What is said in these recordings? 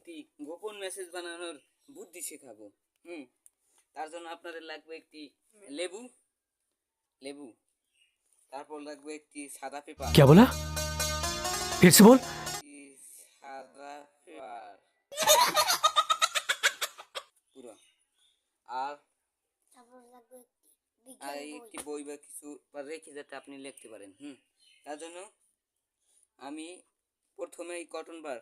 একটি গোপন মেসেজ বানানোর বুদ্ধি শেখাবো। তার জন্য আপনাদের লাগবে একটি লেবু, তারপর লাগবে একটি সাদা পেপার। क्या बोला? फिर से बोल। সাদা পেপার পুরো। আর একটি বই বা কিছু রেখে যাতে আপনি লিখতে পারেন। তার জন্য আমি প্রথমে এই কটন বার,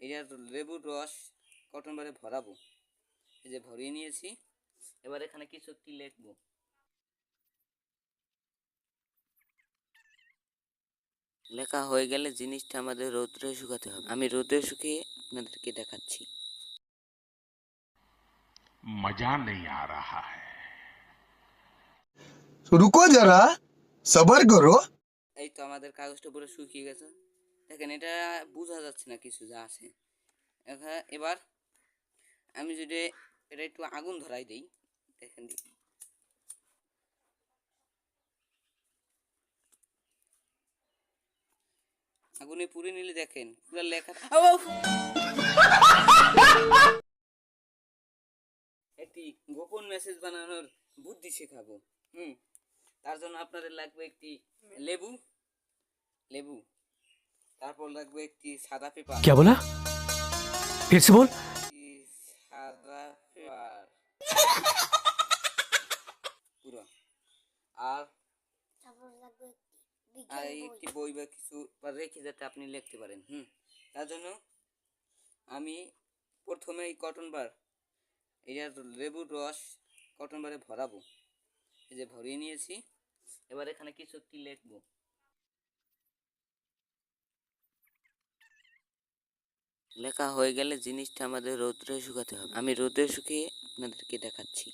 এটা লেবুর রস কটন বারে ভরাবো। এই যে ভরিয়ে নিয়েছি, এবার এখানে কিছু একটি লিখবো। লেখা হয়ে গেলে জিনিসটা আমাদের রোদ্রে শুকাতে হবে। আমি রোদ্রে শুকিয়ে আপনাদেরকে দেখাচ্ছি। मजा नहीं आ रहा है। रुको जरा सबर करो। এই তো আমাদের কাগজটা পুরো শুকিয়ে গেছে। দেখেন এটা বোঝা যাচ্ছে না কিছু যা আছে। এবার আমি যদি এটা একটু আগুন ধরাই দিই, দেখেন আগুনে পুড়ে নিলে দেখেন পুরো লেখা। একটি গোপন মেসেজ বানানোর বুদ্ধি শেখাবো। তার জন্য আপনাদের লাগবে একটি লেবু, তারপর লাগবে একটি সাদা পেপার। क्या बोला? फिर से बोल। সাদা পেপার পুরো। আর একটি বই বা কিছু রেখে যাতে আপনি লিখতে পারেন। তার জন্য আমি প্রথমে এই কটন বার, এটা লেবুর রস কটন বারে ভরাবো। এই যে ভরিয়ে নিয়েছি, এবার এখানে কিছু একটি লিখবো। লেখা হয়ে গেলে জিনিসটা আমাদের রোদ্রে শুকাতে হবে। আমি রোদ্রে শুকিয়ে আপনাদেরকে দেখাচ্ছি।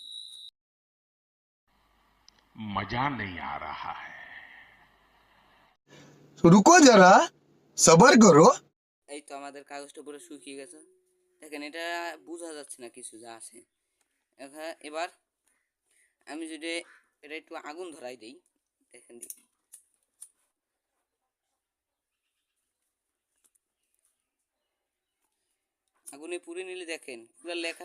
मजा नहीं आ रहा है। रुको जरा सबर करो। এই তো আমাদের কাগজটা পুরো শুকিয়ে গেছে। দেখেন এটা বোঝা যাচ্ছে না কিছু যা আছে। এবার আমি যদি এটা একটু আগুন ধরাই দিই, দেখেন আগুনে পুড়ে নিলে দেখেন পুরো লেখা।